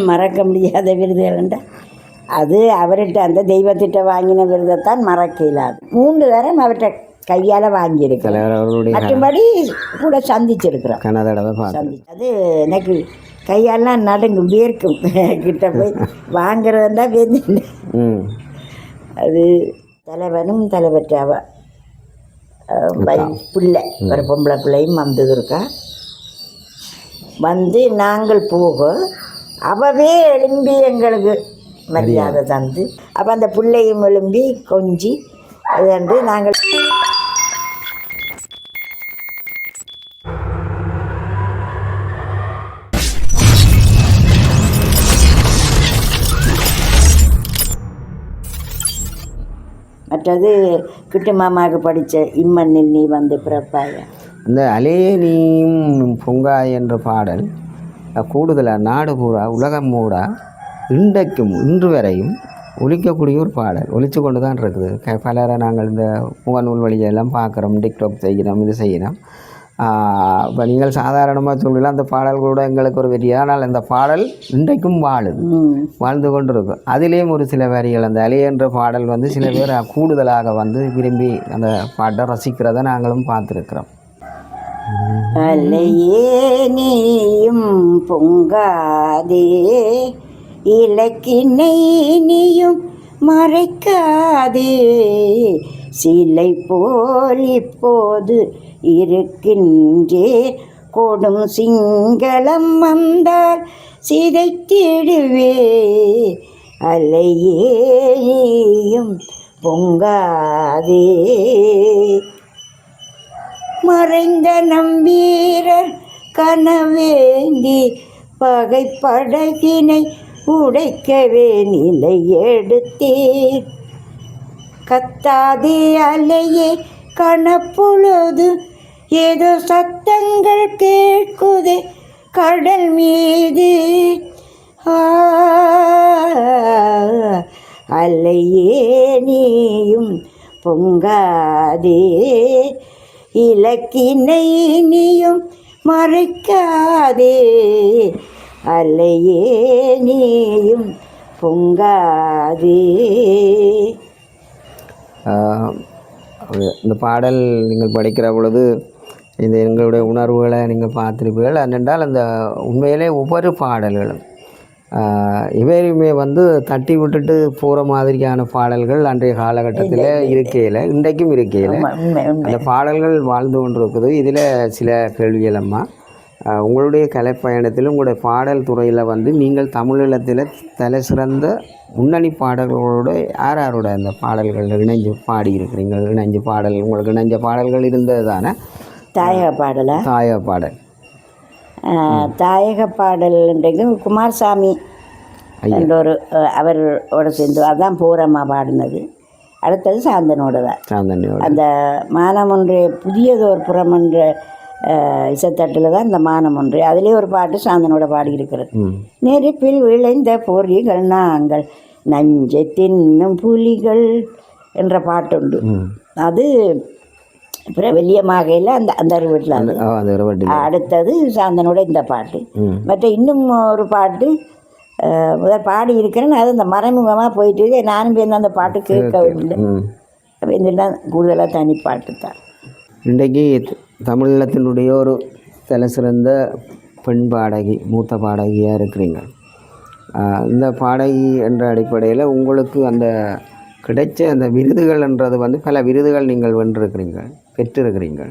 மறக்க முடியாத விருதுகள்ன்ற அது அவர்கிட்ட அந்த தெய்வத்திட்ட வாங்கின விருதைத்தான் மறக்க இல்லாது. 3 தரம் அவர்கிட்ட கையால் வாங்கியிருக்கிறேன். மற்றபடி கூட சந்திச்சிருக்கிறோம். அது எனக்கு கையாலாம் நடுங்கும், வேர்க்கும். கிட்ட போய் வாங்குறதுன்னா வேந்து. அது தலைவனும் தலைவற்றாவ பிள்ளை ஒரு பொம்பளை பிள்ளையும் வந்தது இருக்கா. வந்து நாங்கள் போக அவவே எழும்பி எங்களுக்கு மரியாதை தந்து, அப்போ அந்த பிள்ளையும் எழும்பி கொஞ்சி அது நாங்கள் மற்றது கிட்டு மாமாவுக்கு படித்த இம்மண்ணில் நீ வந்து பிறப்பாய. இந்த அலையே நீயும் பொங்காய் என்ற பாடல் கூடுதலாக நாடு பூரா உலகம் மூடா இன்றைக்கும் இன்று வரையும் ஒழிக்கக்கூடிய ஒரு பாடல் ஒழித்து கொண்டு தான் இருக்குது. பலரை நாங்கள் இந்த முகநூல் வழியெல்லாம் பார்க்குறோம், டிக்டாக் செய்கிறோம், இது செய்கிறோம். இப்போ நீங்கள் சாதாரணமாக சொல்லலாம் அந்த பாடல் கூட எங்களுக்கு ஒரு வெற்றி. ஆனால் அந்த பாடல் இன்றைக்கும் வாழ்ந்து கொண்டு இருக்கும். அதிலேயும் ஒரு சில வரிகள் அந்த அலை என்ற பாடல் வந்து சில பேர் கூடுதலாக வந்து விரும்பி அந்த பாட்டை ரசிக்கிறத நாங்களும் பார்த்துருக்குறோம். அலையே நீயும் பொங்காதே, இலக்கினை நீயும் மறைக்காதே, சிலை போல் இப்போது இருக்கின்றேன், கொடும் சிங்களம் வந்தால் சிதைத்திடுவே, அலையேயும் பொங்காதே. மறைந்த நம்பீரர் கனவேந்தி பகைப்படகினை உடைக்கவே நிலை எடுத்தேன், கத்தாதே அலையே கணப்பொழுது ஏதோ சத்தங்கள் கேட்குதே கடல் மீது, அலையே நீயும் பொங்காதே, இலக்கினை நீயும் மறைக்காதே, அலையே நீயும் பொங்காதே. இந்த பாடல் நீங்கள் படிக்கிற பொழுது இந்த எங்களுடைய உணர்வுகளை நீங்கள் பார்த்துருப்பீர்கள். என்னென்றால் அந்த உண்மையிலே ஒவ்வொரு பாடல்களும் இவையுமே வந்து தட்டி விட்டுட்டு போகிற மாதிரியான பாடல்கள் அன்றைய காலகட்டத்தில் இருக்கையில் இன்றைக்கும் இருக்கையில் அந்த பாடல்கள் வாழ்ந்து கொண்டு இருக்குது. இதில் சில கேள்விகளம்மா, உங்களுடைய கலைப்பயணத்தில் உங்களுடைய பாடல் துறையில் வந்து நீங்கள் தமிழீழத்தில் தலை சிறந்த முன்னணி பாடல்களோடு யாரோட அந்த பாடல்கள் இணைஞ்சு பாடியிருக்கிறீங்க? இணைஞ்சு பாடல் உங்களுக்கு இணைஞ்ச பாடல்கள் இருந்தது தானே? தாயக பாடலா? தாயக பாடல், தாயக பாடல்ன்றது குமாரசாமி என்ற ஒரு அவரோட சேர்ந்து அதான் பூரமாக பாடினது. அடுத்தது சாந்தனோட தான். அந்த மானம் ஒன்று புதியதோர் புறம் என்ற இசைத்தட்டில் தான் இந்த மானம் ஒன்று, அதிலே ஒரு பாட்டு சாந்தனோட பாடியிருக்கிறது. நெருப்பில் விளைந்த பொறிகள் நாங்கள் நஞ்சை தின்னும் புலிகள் என்ற பாட்டு உண்டு. அது பிரபல்யமாகையில் அந்த வீட்டில் அது. அடுத்தது சாந்தனோட இந்த பாட்டு. மற்ற இன்னும் ஒரு பாட்டு முதல் பாடி இருக்கிறேன்னு அது அந்த மறைமுகமாக போயிட்டு நானும் போய் அந்த பாட்டு கேட்கவில்லை. இதெல்லாம் கூடுதலாக தனி பாட்டு தான். இன்றைக்கு தமிழீழத்தினுடைய ஒரு தலை சிறந்த பெண் பாடகி, மூத்த பாடகியாக இருக்கிறீங்க. இந்த பாடகி என்ற அடிப்படையில் உங்களுக்கு அந்த கிடைச்ச அந்த விருதுகள்ன்றது வந்து பல விருதுகள் நீங்கள் வென்றிருக்கிறீங்க, பெற்றிருக்கிறீங்க.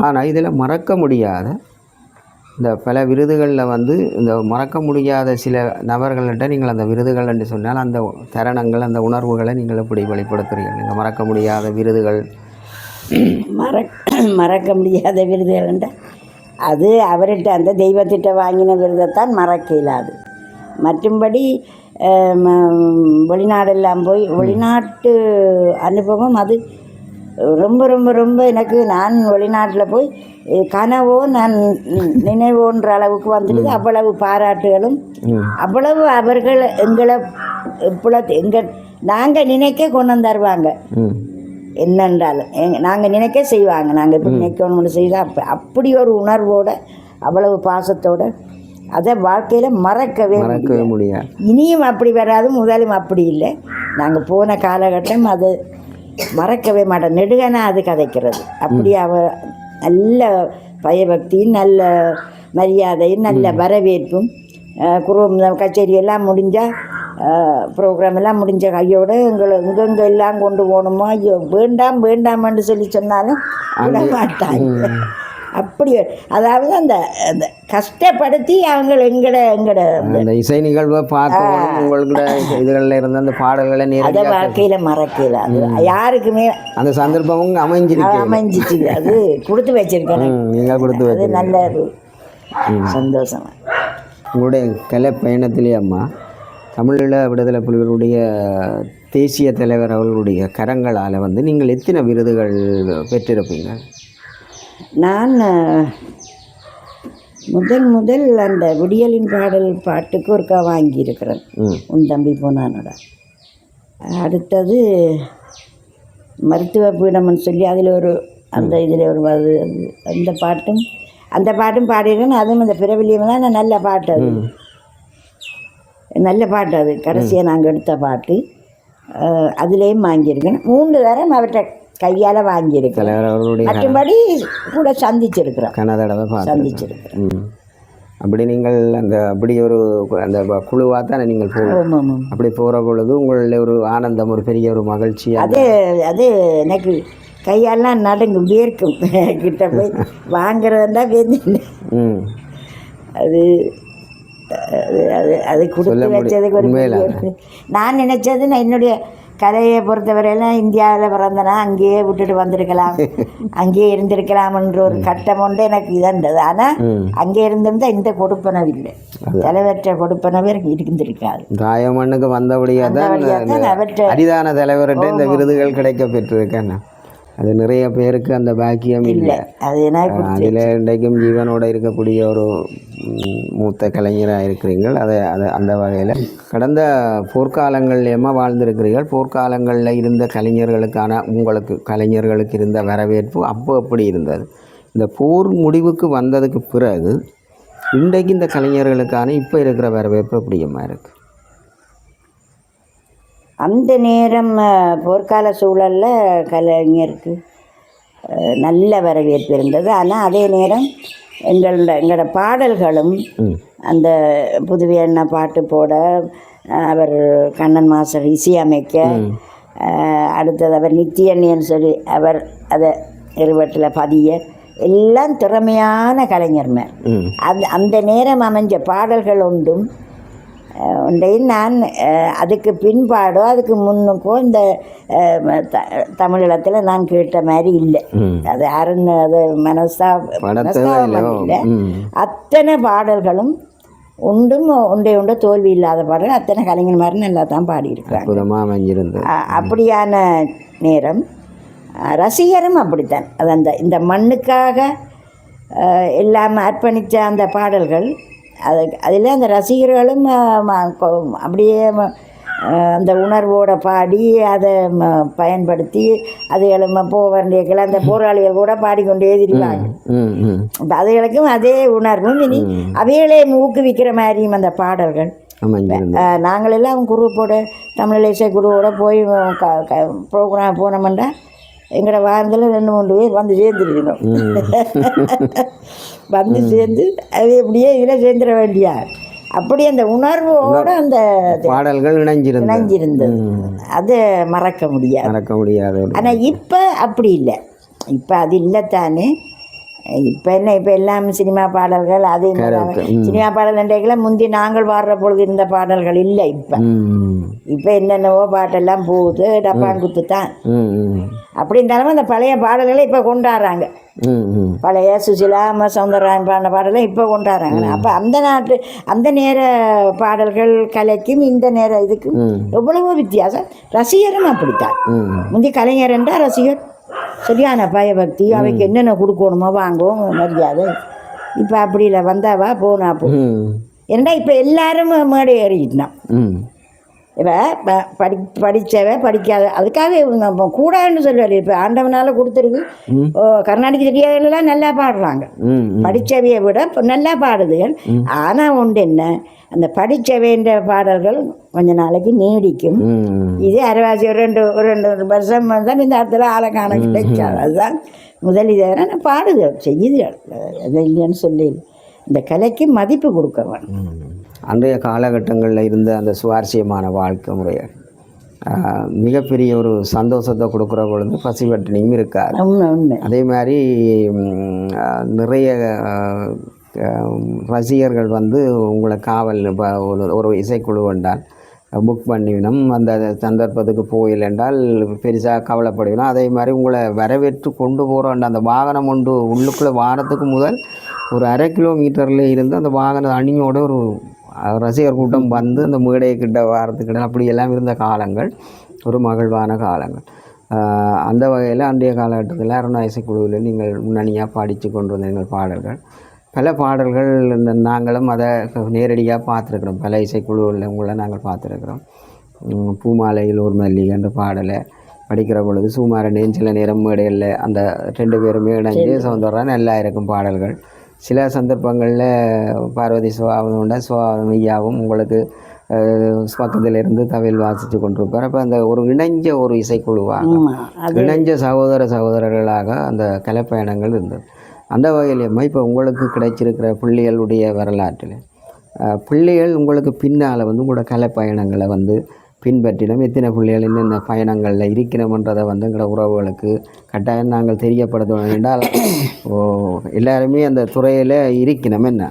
ஆனால் இதில் மறக்க முடியாத இந்த பல விருதுகளில் வந்து இந்த மறக்க முடியாத சில நபர்கள்கிட்ட நீங்கள் அந்த விருதுகள் என்று சொன்னால் அந்த தருணங்கள், அந்த உணர்வுகளை நீங்கள் எப்படி வெளிப்படுத்துகிறீர்கள்? நீங்கள் மறக்க முடியாத விருதுகள். மறக்க முடியாத விருதுகள்ன்ற அது அவர்கிட்ட அந்த தெய்வத்திட்ட வாங்கின விருதைத்தான் மறக்க இல்லாது. மற்றும்படி வெளிநாடெல்லாம் போய் வெளிநாட்டு அனுபவம் அது ரொம்ப ரொம்ப ரொம்ப எனக்கு நான் வெளிநாட்டில் போய் கனவோ நான் நினைவோன்ற அளவுக்கு வந்துடுது. அவ்வளவு பாராட்டுகளும் அவ்வளவு அவர்கள் எங்களை நாங்கள் நினைக்க கொண்டு வந்துருவாங்க. என்னென்றாலும் நாங்கள் நினைக்க செய்வாங்க. நாங்கள் இப்போ நினைக்கணும்னு செய்தால் அப்படி ஒரு உணர்வோடு அவ்வளவு பாசத்தோடு அதை வாழ்க்கையில் மறக்கவே முடியாது. இனியும் அப்படி வராது, முதலும் அப்படி இல்லை. நாங்கள் போன காலகட்டம் அது மறக்கவே மாட்டோம். நெடுகனா அது கதைக்கிறது. அப்படி நல்ல பயபக்தியும் நல்ல மரியாதையும் நல்ல வரவேற்பும் கச்சேரி எல்லாம் முடிஞ்சால் ப்ரோக்ராம் எல்லாம் முடிஞ்ச கையோடு இங்கெங்கே எல்லாம் கொண்டு போகணுமோ, ஐயோ வேண்டாம் வேண்டாம்னு சொல்லி சொன்னாலும் விட மாட்டாங்க. அப்படி அதாவது அந்த அந்த கஷ்டப்படுத்தி அவங்க எங்கட அந்த இசை நிகழ்வை பார்த்து உங்களோட இதுகளில் இருந்த அந்த பாடல்களை அதை வாழ்க்கையில் மறக்கல. அது யாருக்குமே அந்த சந்தர்ப்பமும் அமைஞ்சிச்சு. அது கொடுத்து வச்சிருக்கேன் நீங்கள் கொடுத்து அது நல்ல ஒரு சந்தோஷம். உங்களுடைய கலை பயணத்திலே அம்மா தமிழீழ விடுதலை புலிகளுடைய தேசிய தலைவர் அவர்களுடைய கரங்களால் வந்து நீங்கள் எத்தனை விருதுகள் பெற்றிருப்பீங்க? நான் முதல் அந்த விடியலின் பாடல் பாட்டுக்கு ஒருக்கா வாங்கியிருக்கிறேன், உன் தம்பி போனானோட. அடுத்தது மருத்துவ பீடம்னு சொல்லி அதில் ஒரு அந்த இதில் ஒரு அந்த பாட்டும் பாடியிருக்கேன். அதுவும் அந்த பிறவிலியம் தான் நல்ல பாட்டு. அது நல்ல பாட்டு. அது கடைசியாக நாங்கள் எடுத்த பாட்டு. அதுலேயும் வாங்கியிருக்கேன். 3 தரம் அவர்கிட்ட கையால் வாங்கியிருக்கிறேன். மற்றபடி கூட சந்திச்சிருக்கிறோம். சந்திச்சிருக்கிறேன். அப்படி நீங்கள் அப்படி ஒரு அந்த குழுவாக தானே நீங்கள் போகணும். அப்படி போகிற பொழுது உங்களில் ஒரு ஆனந்தம், ஒரு பெரிய ஒரு மகிழ்ச்சி. அது எனக்கு கையெல்லாம் நடுங்கும், வேர்க்கும். கிட்ட போய் வாங்குறதுன்னா வேந்து அது அது அது கொடுத்து வச்சதுக்கு ஒரு நான் நினச்சது, நான் என்னுடைய கலையை பொறுத்தவரையெல்லாம் இந்தியாவில் பிறந்தனா அங்கேயே விட்டுட்டு வந்திருக்கலாம், அங்கேயே இருந்திருக்கலாம்ன்ற ஒரு கட்டம் ஒன்று எனக்கு இதன்றது. ஆனால் அங்கே இருந்திருந்தால் இந்த கொடுப்பனவு இல்லை, தலைவற்ற கொடுப்பனவு எனக்கு இருந்திருக்காது. தாயமண்ணுக்கு வந்தபடியாக தான் அரிதான தலைவர்கிட்ட இந்த விருதுகள் கிடைக்க பெற்றிருக்கேன். அது நிறைய பேருக்கு அந்த பாக்கியம் இல்லை. அதில் இன்றைக்கும் ஜீவனோடு இருக்கக்கூடிய ஒரு மூத்த கலைஞராக இருக்கிறீர்கள். அந்த வகையில் கடந்த போர்க்காலங்கள்லேயுமா வாழ்ந்திருக்கிறீர்கள். போர்க்காலங்களில் இருந்த கலைஞர்களுக்கு இருந்த வரவேற்பு அப்போ அப்படி இருந்தது. இந்த போர் முடிவுக்கு வந்ததுக்கு பிறகு இன்றைக்கு இந்த கலைஞர்களுக்கான இப்போ இருக்கிற வரவேற்பு எப்படியம்மா இருக்குது? அந்த நேரம் போர்க்கால சூழலில் கலைஞருக்கு நல்ல வரவேற்பு இருந்தது. ஆனால் அதே நேரம் எங்களோட பாடல்களும் அந்த புதுவையண்ணா பாட்டு போட, அவர் கண்ணன் மாஸ்டர் இசையமைக்க, அடுத்தது அவர் நித்தியண்ணின்னு சொல்லி அவர் அதை இருவட்டில் பதிய, எல்லாம் திறமையான கலைஞர்மே. அந்த நேரம் அமைஞ்ச பாடல்கள் ஒன்றும் நான் அதுக்கு பின்பாடோ அதுக்கு முன்னுக்கோ இந்த தமிழீழத்தில் நான் கேட்ட மாதிரி இல்லை. அது யாருன்னு அது மனஸ்தாபம் இல்லை. அத்தனை பாடல்களும் ஒன்றே தோல்வி இல்லாத பாடல் அத்தனை கலைஞர் மாதிரி நல்லா தான் பாடியிருக்காங்க. அப்படியான நேரம் ரசிகரும் அப்படித்தான். அது இந்த மண்ணுக்காக எல்லாம் அர்ப்பணித்த அந்த பாடல்கள், அதில் அந்த ரசிகர்களும் அப்படியே அந்த உணர்வோடு பாடி அதை பயன்படுத்தி அதுகளும் போக வேண்டிய அந்த போராளிகள் கூட பாடிக்கொண்டே திரிவாங்க. அதுகளுக்கும் அதே உணர்வும் இனி அவைகளே ஊக்குவிக்கிற மாதிரியும் அந்த பாடல்கள். நாங்களெல்லாம் குரூப்போட தமிழ் இசை குருவோட போய் ப்ரோக்ராம் போனோம்னா எங்களோட வாரத்தில் 2-3 பேர் வந்து சேர்ந்துருக்கணும். வந்து சேர்ந்து அது எப்படியே இதில் சேர்ந்துட வேண்டியா, அப்படி அந்த உணர்வோடு அந்த பாடல்கள் இணைஞ்சிருந்தது. அதை மறக்க முடியாது. ஆனால் இப்போ அப்படி இல்லை. இப்போ அது இல்லைத்தானே. இப்போ இப்போ எல்லாம் சினிமா பாடல்கள். அதே சினிமா பாடல் முந்தி நாங்கள் பாடுற பொழுது இருந்த பாடல்கள் இல்லை. இப்போ என்னென்னவோ பாட்டெல்லாம் போகுது, டப்பாங்குத்து தான். அப்படி இருந்தாலும் அந்த பழைய பாடல்களை இப்போ கொண்டாடுறாங்க. பழைய சுசிலா சௌந்தரராயன் பாடின பாடலை இப்போ கொண்டாடுறாங்க. அப்போ அந்த நேர பாடல்கள் கலைக்கும் இந்த நேர இதுக்கும் எவ்வளவோ வித்தியாசம். ரசிகரும் அப்படித்தான். முந்தி கலைஞர் என்றால் ரசிகர் சரியான பயபக்தி, அவைக்கு என்னென்ன கொடுக்கணுமோ வாங்குவோம் மரியாதை. இப்போ அப்படி இல்லை, வந்தாவா போனா போ. ஏன்னா இப்போ எல்லாரும் மேடை ஏறிக்கிட்டோம். இப்போ படித்தவ படிக்காத அதுக்காக இவங்க கூடாதுன்னு சொல்லுவார். இப்போ ஆண்டவனால் கொடுத்துருக்கு. கர்நாடக தெரியாதெல்லாம் நல்லா பாடுறாங்க. படித்தவையை விட நல்லா பாடுதுகள். ஆனால் ஒன்று என்ன, அந்த படித்தவைன்ற பாடல்கள் கொஞ்ச நாளைக்கு நீடிக்கும். இது அரைவாசி ஒரு ரெண்டு வருஷம் தான் இந்த இடத்துல ஆளை காண கிடைக்காது. அதுதான் முதல் இதாக பாடுதல் செய்யுதுகள். அது இல்லைன்னு சொல்லி இந்த கலைக்கு மதிப்பு கொடுக்க வேணும். அன்றைய காலகட்டங்களில் இருந்த அந்த சுவாரஸ்யமான வாழ்க்கை முறையை மிகப்பெரிய ஒரு சந்தோஷத்தை கொடுக்குற பொழுது பசிபட்டினியும் இருக்காது. அதே மாதிரி நிறைய ரசிகர்கள் வந்து உங்களை காவல் ஒரு இசைக்குழு வந்தால் புக் பண்ணிவிடும், அந்த சந்தர்ப்பத்துக்கு போயில்லைன்றால் பெருசாக கவலைப்படுவினோம். அதே மாதிரி உங்களை வரவேற்று கொண்டு போகிறோம். அந்த வாகனம் ஒன்று உள்ளுக்குள்ளே வாரத்துக்கு முதல் ஒரு 1/2 கிலோமீட்டரில் இருந்து அந்த வாகன அணியோட ஒரு ரசிகர் கூட்டம் வந்து அந்த மேடைக்கிட்ட வாரத்துக்கிட்ட அப்படியெல்லாம் இருந்த காலங்கள் ஒரு மகிழ்வான காலங்கள். அந்த வகையில் அன்றைய காலகட்டத்தில் அருணா இசைக்குழுவில் நீங்கள் முன்னணியாக படித்து கொண்டு வந்த எங்கள் பாடல்கள், பல பாடல்கள் நாங்களும் அதை நேரடியாக பார்த்துருக்குறோம். பல இசைக்குழுவில் உங்களை நாங்கள் பார்த்துருக்குறோம். பூமாலையில் ஒரு மல்லிகை என்ற பாடலை படிக்கிற பொழுது சுமாரன் சில நேரம் மேடையில் அந்த 2 பேருமே இணைஞ்சு சௌந்தரம் நல்லா இருக்கும் பாடல்கள். சில சந்தர்ப்பங்களில் பார்வதி சுவாவம் ஐயாவும் உங்களுக்கு பக்கத்தில் இருந்து தவில் வாசித்து கொண்டிருப்பார். அப்போ அந்த ஒரு இணைஞ்ச ஒரு இசைக்குழுவாக இணைஞ்ச சகோதரர்களாக அந்த கலைப்பயணங்கள் இருந்தது. அந்த வகையிலேயுமே இப்போ உங்களுக்கு கிடைச்சிருக்கிற பிள்ளைகளுடைய வரலாற்றில் பிள்ளைகள் உங்களுக்கு பின்னால் வந்து உங்களோட கலைப்பயணங்களை வந்து பின்பற்றினோம். எத்தனை பிள்ளைகள் என்னென்ன பயணங்களில் இருக்கிறோம்ன்றதை வந்து எங்களோட உறவுகளுக்கு கட்டாயம் நாங்கள் தெரியப்படுத்தணும். என்றால் எல்லாருமே அந்த துறையில் இருக்கணும். என்ன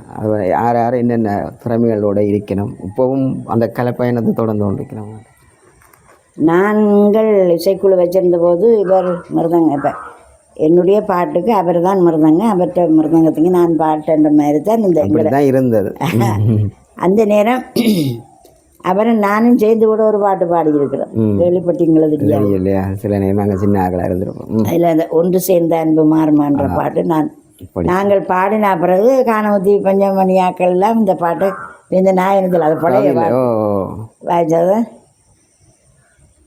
யார் யார் என்னென்ன திறமைகளோடு இருக்கணும். இப்போவும் அந்த கலைப்பயணத்தை தொடர்ந்து கொண்டிருக்கிறோம். நாங்கள் இசைக்குழு வச்சிருந்த போது இவர் மிருதங்க, இப்போ என்னுடைய பாட்டுக்கு அவர் தான் மிருதங்க, அவர்கிட்ட மிருதங்கத்துக்கு நான் பாட்டுன்ற மாதிரி தான் இந்த இருந்தது. அந்த நேரம் அவரும் நானும் சேர்ந்து கூட ஒரு பாட்டு பாடியிருக்கிறோம். கேள்விப்பட்டீங்களது இல்லையா? சில நேரம் நாங்கள் சின்ன ஆகலாக இருந்திருப்போம். அதில் அந்த ஒன்று சேர்ந்த அன்பு மாறுமான்ற பாட்டு நாங்கள் பாடின பிறகு காணவத்தி பஞ்சமணியாக்கள் எல்லாம் இந்த பாட்டு இந்த நாயனத்தில் அது பழைய வாய்ச்சது.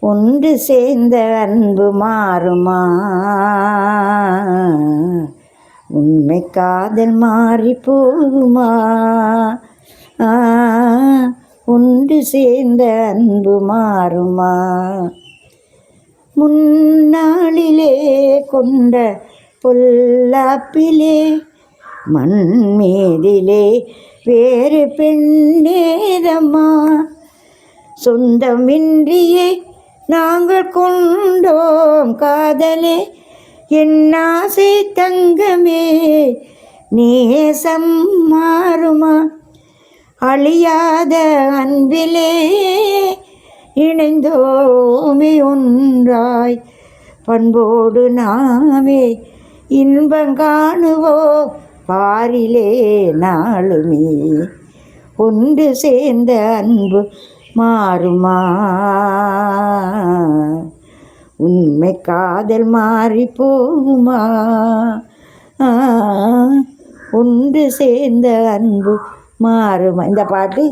ஒன்று சேர்ந்த அன்பு மாறுமா, உண்மை காதல் மாறி போகுமா, ஒன்று சேர்ந்த அன்பு மாறுமா, முன்னாளிலே கொண்ட பொல்லாப்பிலே மண்மீதிலே வேறு பெண்ணேதம்மா, சொந்தமின்றியே நாங்கள் கொண்டோம் காதலே, என் ஆசை தங்கமே நேசம் மாறுமா, அழியாத அன்பிலே இணைந்தோமே ஒன்றாய், பண்போடு நாமே இன்பங்காணுவோ பாரிலே நாளுமே, ஒன்று சேர்ந்த அன்பு மாறுமா, உண்மை காதல் மாறி போகுமா, ஒன்று சேர்ந்த அன்பு மாறுமா. இந்த பாட்டு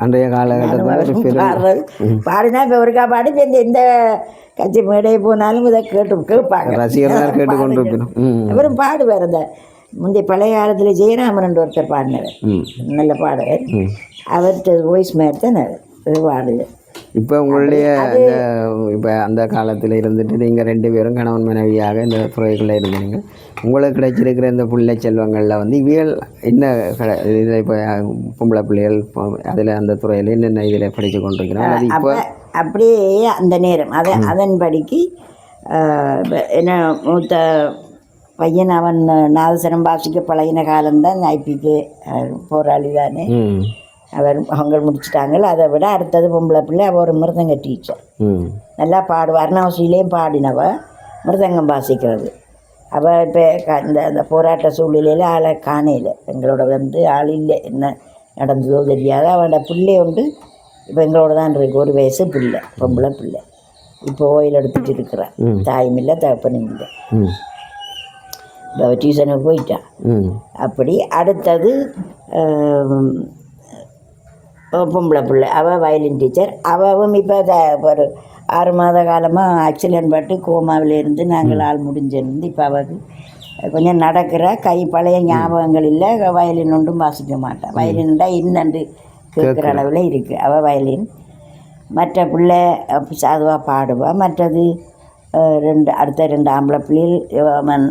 அன்றைய காலகட்டத்தில் பாடினா இப்போ ஒருக்கா பாடி எந்த கட்சி மேடை போனாலும் இதை கேட்பாங்க, ரசிகர்கள் கேட்டுக்கொண்டிருக்கணும். அவரும் பாடுவார். அந்த முந்தைய பழைய காலத்தில் ஜெயராமன் ஒருத்தர் பாடினார், நல்ல பாடுவார். அவர்கிட்ட வாய்ஸ் மாதிரி தான் பாடுது. இப்போ உங்களுடைய இப்போ அந்த காலத்தில் இருந்துட்டு நீங்கள் 2 பேரும் கணவன் மனைவியாக இந்த துறைகளில் இருந்தீங்க. உங்களுக்கு கிடைச்சிருக்கிற இந்த பிள்ளை செல்வங்களில் வந்து இவியல் என்ன இதில் இப்போ பொம்பளை பிள்ளைகள் அதில் அந்த துறையில் என்னென்ன இதில் படித்து கொண்டிருக்கிறாங்க? அது இப்போ அப்படியே அந்த நேரம் அதன்படிக்கு என்ன மூத்த பையன் அவன் நாதசரம் வாசிக்க பழகின காலம்தான் ஐபிக்கு போராளி தானே, அவங்க முடிச்சுட்டாங்க. அதை விட அடுத்தது பொம்பளை பிள்ளை அவள் ஒரு மிருதங்க டீச்சர், நல்லா பாடுவார். அருணாவசியிலையும் பாடினவ மிருதங்கம் வாசிக்கிறது. அவள் இப்போ அந்த போராட்ட சூழ்நிலையில் ஆளை காணையில் எங்களோட வந்து ஆள் இல்லை, என்ன நடந்ததோ தெரியாது. அவனோட பிள்ளை உண்டு இப்போ எங்களோட தான் இருக்கு, 1 வயசு பிள்ளை, பொம்பளை பிள்ளை. இப்போ ஓயில் எடுத்துகிட்டு இருக்கிறான், தாயும் இல்லை தகப்பனும் இல்லை, இப்போ டியூஷனுக்கு போயிட்டான். அப்படி அடுத்தது பொம்பளை பிள்ளை அவள் வயலின் டீச்சர். அவவும் இப்போ ஒரு 6 மாத காலமாக ஆக்சிடென்ட் பட்டு கோமாவில் இருந்து நாங்கள் ஆள் முடிஞ்சிருந்து இப்போ அவருக்கு கொஞ்சம் நடக்கிற கை பழைய ஞாபகங்கள் இல்லை. வயலின் ஒன்றும் வாசிக்க மாட்டான். வயலின்டா இன்னண்டு கேட்குற அளவில் இருக்குது அவள் வயலின். மற்ற பிள்ளை சாதுவாக பாடுவாள். மற்றது அடுத்த 2 ஆம்பளை பிள்ளைகள்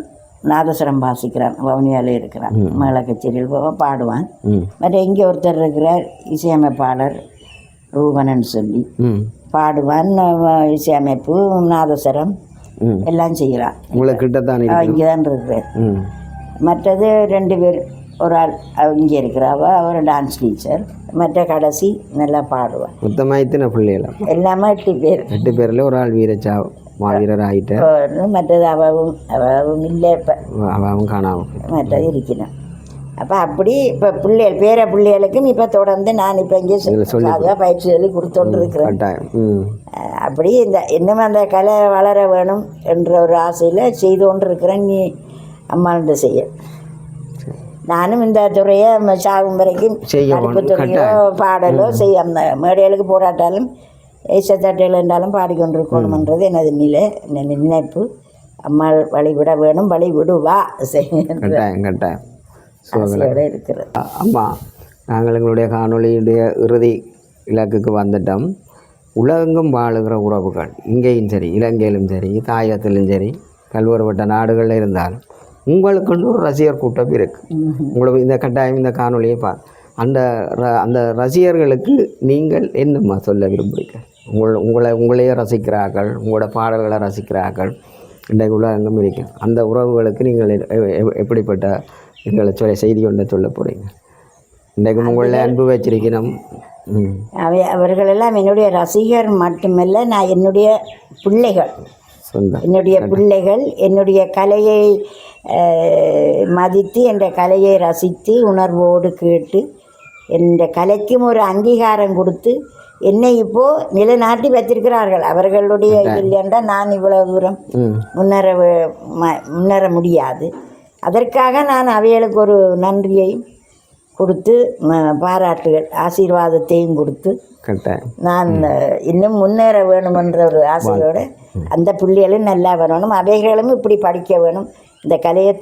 நாதஸ்வரம் வாசிக்கிறான், வவுனியாவில் இருக்கிறான், மேள கச்சேரியில் பாடுவான். மற்ற இங்கே ஒருத்தர் இருக்கிறார் இசையமைப்பாளர் ரூபனன்னு சொல்லி பாடுவான். இசையமைப்பு நாதஸ்வரம் எல்லாம் செய்கிறான். இங்கே தான் இருக்கிறார். மற்றது 2 பேர், ஒரு ஆள் இங்கே இருக்கிறாவ, அவர் டான்ஸ் டீச்சர். மற்ற கடைசி நல்லா பாடுவாள். மொத்தமாக இத்தனை பிள்ளைகள் எல்லாமே 8 பேர். 8 பேரில் ஒரு ஆள் மாவீரர் ஆகிட்டார். மற்றது அவவும் இல்லை, இப்போ அவவும் காணாமல் மற்றது இருக்கணும். அப்போ அப்படி இப்போ பேர பிள்ளைகளுக்கும் இப்போ தொடர்ந்து நான் இப்போ இங்கே அதாக பயிற்சி சொல்லி கொடுத்தோண்டு இருக்கிறேன். அப்படி இன்னும் அந்த கலை வளர வேணும் என்ற ஒரு ஆசையில் செய்து கொண்டு இருக்கிறேன். நீ அம்மாண்ட செய்ய நானும் இந்த துறையை சாகும் வரைக்கும் நடிப்பு துறையோ பாடலோ செய்ய அந்த மேடைகளுக்கு போராட்டாலும் ஏசத்தட்டையில் இருந்தாலும் பாடிக்கொண்டிருக்கணும்ன்றது எனது நினைப்பு. அம்மா வழிவிட வேணும், வழிவிடுவா செய்ய இருக்கிறது. அம்மா, நாங்கள் எங்களுடைய காணொலியுடைய இறுதி இலக்குக்கு வந்துட்டோம். உலகெங்கும் வாழுகிற உறவுகள் இங்கேயும் சரி, இலங்கையிலும் சரி, தாயகத்திலும் சரி, பல்வேறுபட்ட நாடுகளில் இருந்தாலும் உங்களுக்குன்னு ஒரு ரசிகர் கூட்டம் இருக்குது. உங்களுக்கு இந்த கட்டாயம் இந்த காணொலியை அந்த ரசிகர்களுக்கு நீங்கள் என்னம்மா சொல்ல விரும்புகிறீங்க? உங்களையே ரசிக்கிறார்கள், உங்களோட பாடல்களை ரசிக்கிறார்கள், இன்றைக்கு உலகெங்கும் இருக்கு. அந்த உறவுகளுக்கு நீங்கள் எப்படிப்பட்ட எங்களை செய்தி கொண்டு சொல்ல போகிறீங்க? இன்றைக்கு உங்களை அன்பு வச்சிருக்கணும். அவர்களெல்லாம் என்னுடைய ரசிகர் மட்டுமல்ல, நான் என்னுடைய பிள்ளைகள். என்னுடைய பிள்ளைகள் என்னுடைய கலையை மதித்து, என்ற கலையை ரசித்து, உணர்வோடு கேட்டு, என்ற கலைக்கும் ஒரு அங்கீகாரம் கொடுத்து என்னை இப்போது நிலைநாட்டி வைத்திருக்கிறார்கள். அவர்களுடைய இல்லையென்றால் நான் இவ்வளோ தூரம் முன்னேற முடியாது. அதற்காக நான் அவைகளுக்கு ஒரு நன்றியையும் கொடுத்து, பாராட்டுகள் ஆசீர்வாதத்தையும் கொடுத்து, நான் இன்னும் முன்னேற வேணுமென்ற ஒரு ஆசையோடு அந்த பிள்ளைகளும் நல்லா வரணும், அவைகளும் இப்படி படிக்க வேணும், இந்த கலையை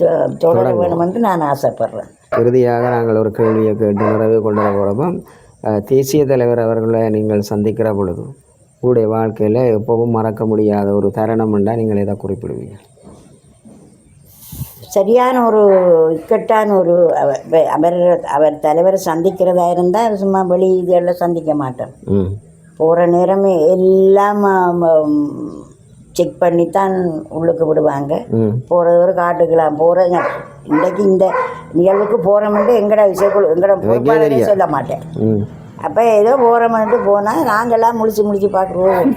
தொடர வேணும் என்று நான் ஆசைப்படுறேன். இறுதியாக நாங்கள் ஒரு கேள்வியை கேட்டு நிறைவு கொண்டு வர போகிறப்போ, தேசிய தலைவர் அவர்களை நீங்கள் சந்திக்கிற பொழுது உங்களுடைய வாழ்க்கையில் எப்பவும் மறக்க முடியாத ஒரு தருணம் என்றால் நீங்கள் எதை குறிப்பிடுவீங்க? சரியான ஒரு இக்கட்டான ஒரு அவர் தலைவரை சந்திக்கிறதா இருந்தால் சும்மா வெளி இதெல்லாம் சந்திக்க மாட்டேன். போகிற நேரமே எல்லாம் செக் பண்ணித்தான் உள்ளுக்கு விடுவாங்க. போகிறது ஒரு காட்டுக்கலாம் போகிறேங்க. இன்றைக்கு இந்த நிகழ்வுக்கு போகிறோம்ட்டு எங்கட விஷயக்குழு எங்கட சொல்ல மாட்டேன். அப்போ ஏதோ போகிறோம்ட்டு போனால் நாங்கள்லாம் முழிச்சு பார்க்குறோம்,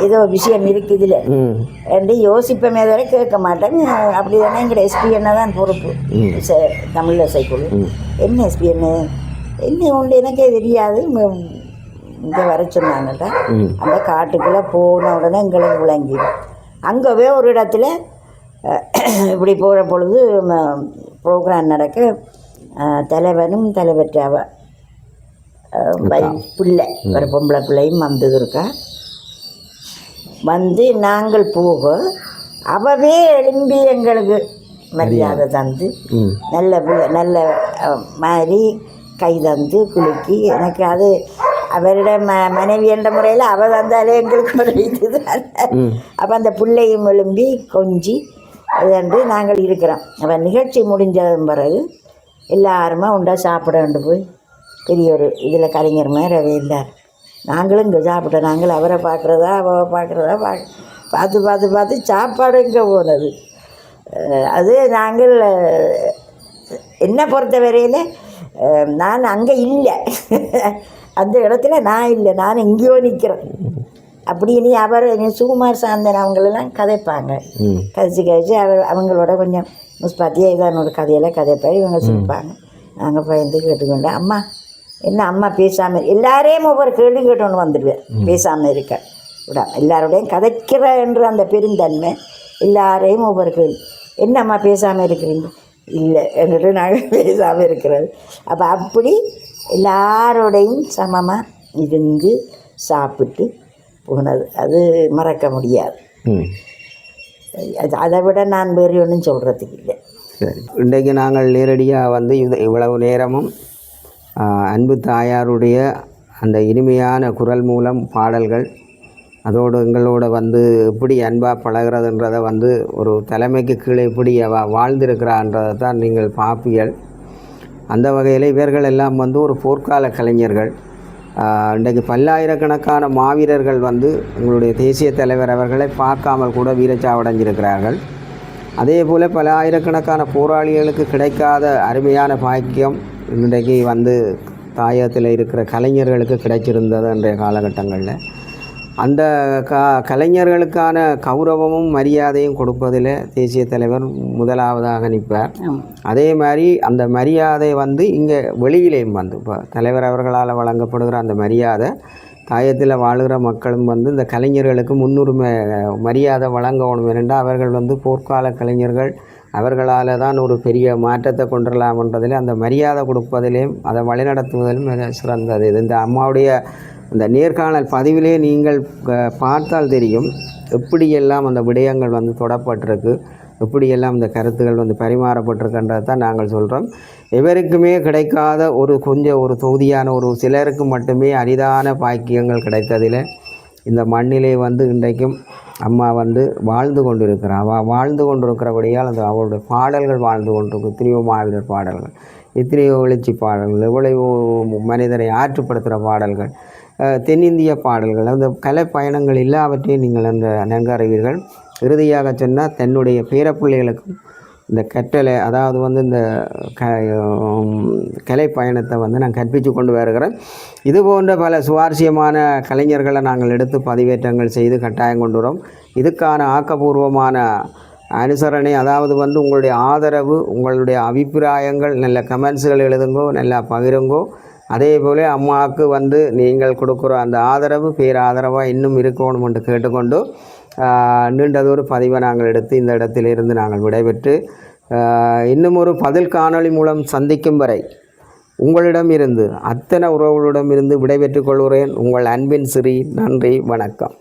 ஏதோ விஷயம் இருக்குதுல என்று யோசிப்பமே தவிர கேட்க மாட்டேன். அப்படி தானே எங்கட எஸ்பிஎன்னை தான் பொறுப்பு, தமிழ் இசைக்குழு. என்ன எஸ்பிஎன்னு என்ன உண்டு எனக்கே தெரியாது. இங்கே வர சொன்னாங்கட்டா அந்த காட்டுக்குள்ளே போன உடனே எங்களுக்கு விளங்கிடும். அங்கவே ஒரு இடத்துல இப்படி போகிற பொழுது ப்ரோக்ராம் நடக்க தலைவனும் தலைவற்றாவ பிள்ளை ஒரு பொம்பளை பிள்ளையும் வந்ததுருக்கா வந்து நாங்கள் போக அவவே எழும்பி எங்களுக்கு மரியாதை தந்து நல்ல பிள்ளை நல்ல மாதிரி கை தந்து குலுக்கி எனக்கு அது அவரோட மனைவி என்ற முறையில் அவள் தந்தாலே எங்களுக்கு ஒரு இதுதான். அப்போ அந்த பிள்ளையும் எழும்பி கொஞ்சி அதன்று நாங்கள் இருக்கிறோம். அவன் நிகழ்ச்சி முடிஞ்சதன் பிறகு எல்லாருமா உண்டா சாப்பிட கொண்டு போய் பெரிய ஒரு இதில் கலைஞர் மாதிரி இருந்தார். நாங்களும் இங்கே சாப்பிட்டோம். நாங்கள் அவரை பார்க்குறதா அவள் பார்க்குறதா பார்த்து சாப்பாடு இங்கே போனது. அது நாங்கள் என்னை பொறுத்த வரையில் நான் அங்கே இல்லை, அந்த இடத்துல நான் இல்லை, நான் எங்கேயோ நிற்கிறேன். அப்படி நீ சுகுமார் சாந்தன் அவங்களெல்லாம் கதைப்பாங்க. கதைச்சி அவங்களோட கொஞ்சம் முஸ்பாத்தியாக இதான ஒரு கதையெல்லாம் கதைப்பார். இவங்க சிரிப்பாங்க. நாங்கள் பயந்து கேட்டுக்கொண்டேன். அம்மா என்ன அம்மா பேசாமல் எல்லாரையும் ஒவ்வொரு கேள்வி கேட்டோன்னு வந்துடுவேன். பேசாமல் இருக்க விட எல்லாரோடையும் கதைக்கிற என்ற அந்த பெருந்தன்மை எல்லாரையும் ஒவ்வொரு கேள்வி. என்ன அம்மா பேசாமல் இருக்கிறீங்க? இல்லை என்றுட்டு நாங்கள் பேசாமல் இருக்கிறது. அப்போ அப்படி எல்லாரோடையும் சமமாக இருந்து சாப்பிட்டு போனது அது மறக்க முடியாது. அதை விட நான் வேறு ஒன்றும் சொல்கிறதுக்கு இல்லை. சரி, இன்றைக்கு நாங்கள் நேரடியாக வந்து இவ்வளவு நேரமும் அன்பு தாயாருடைய அந்த இனிமையான குரல் மூலம் பாடல்கள், அதோடு எங்களோட வந்து எப்படி அன்பாக பழகிறதுன்றதை வந்து ஒரு தலைமைக்கு கீழே எப்படி வாழ்ந்திருக்கிறான்றதை தான் நீங்கள் பார்ப்பீர்கள். அந்த வகையில் இவர்கள் எல்லாம் வந்து ஒரு போர்க்கால கலைஞர்கள். இன்றைக்கு பல்லாயிரக்கணக்கான மாவீரர்கள் வந்து எங்களுடைய தேசிய தலைவர் அவர்களை பார்க்காமல் கூட வீரச்சாவடைஞ்சிருக்கிறார்கள். அதே போல் பல ஆயிரக்கணக்கான போராளிகளுக்கு கிடைக்காத அருமையான பாக்கியம் இன்றைக்கு வந்து தாயகத்தில் இருக்கிற கலைஞர்களுக்கு கிடைச்சிருந்தது அன்றைய காலகட்டங்களில். அந்த கலைஞர்களுக்கான கௌரவமும் மரியாதையும் கொடுப்பதில் தேசிய தலைவர் முதலாவதாக நிற்பார். அதே மாதிரி அந்த மரியாதை வந்து இங்கே வெளியிலேயும் வந்து இப்போ தலைவர் அவர்களால் வழங்கப்படுகிற அந்த மரியாதை தாயத்தில் வாழுகிற மக்களும் வந்து இந்த கலைஞர்களுக்கு முன்னுரிமை மரியாதை வழங்கணும். ஏனென்றால் அவர்கள் வந்து போர்க்கால கலைஞர்கள், அவர்களால் தான் ஒரு பெரிய மாற்றத்தை கொண்டுடலாம்ன்றதில் அந்த மரியாதை கொடுப்பதிலேயும் அதை வழிநடத்துவதிலும் மிக சிறந்தது. இது இந்த அம்மாவுடைய இந்த நேர்காணல் பதிவிலே நீங்கள் பார்த்தால் தெரியும் எப்படியெல்லாம் அந்த விடயங்கள் வந்து தொடப்பட்டிருக்கு, எப்படியெல்லாம் இந்த கருத்துக்கள் வந்து பரிமாறப்பட்டிருக்கின்றது தான் நாங்கள் சொல்கிறோம். எவருக்குமே கிடைக்காத ஒரு தொகுதியான ஒரு சிலருக்கு மட்டுமே அரிதான பாக்கியங்கள் கிடைத்ததில் இந்த மண்ணிலே வந்து இன்றைக்கும் அம்மா வந்து வாழ்ந்து கொண்டிருக்கிறார். வாழ்ந்து கொண்டிருக்கிறபடியால் அந்த அவருடைய பாடல்கள் வாழ்ந்து கொண்டிருக்கு. எத்தனையோ மாவீரர் பாடல்கள், எத்தனையோ எழுச்சி பாடல்கள், எவ்வளவோ மனிதரை ஆற்றுப்படுத்துகிற பாடல்கள், தென்னிந்திய பாடல்கள், அந்த கலை பயணங்கள் எல்லாவற்றையும் நீங்கள் அந்த நன்கு அறிவீர்கள். இறுதியாக சொன்னால் தன்னுடைய பேரப்பிள்ளைகளுக்கும் இந்த கற்றலை, அதாவது வந்து இந்த கலை பயணத்தை வந்து நான் கற்பித்து கொண்டு வருகிறேன். இது போன்ற பல சுவாரஸ்யமான கலைஞர்களை நாங்கள் எடுத்து பதிவேற்றங்கள் செய்து கட்டாயம் கொண்டு வரோம். இதுக்கான ஆக்கப்பூர்வமான அனுசரணை, அதாவது வந்து உங்களுடைய ஆதரவு, உங்களுடைய அபிப்பிராயங்கள், நல்ல கமெண்ட்ஸுகள் எழுதுங்கோ, நல்லா பகிருங்கோ. அதே போல் அம்மாவுக்கு வந்து நீங்கள் கொடுக்குற அந்த ஆதரவு பேராதரவாக இன்னும் இருக்கணும் என்று கேட்டுக்கொண்டு நீண்டதொரு பதிவை நாங்கள் எடுத்து இந்த இடத்திலிருந்து நாங்கள் விடைபெற்று இன்னும் ஒரு பதில் காணொளி மூலம் சந்திக்கும் வரை உங்களிடமிருந்து அத்தனை உறவுகளிடமிருந்து விடைபெற்றுக் கொள்கிறேன். உங்கள் அன்பின் சிறி. நன்றி, வணக்கம்.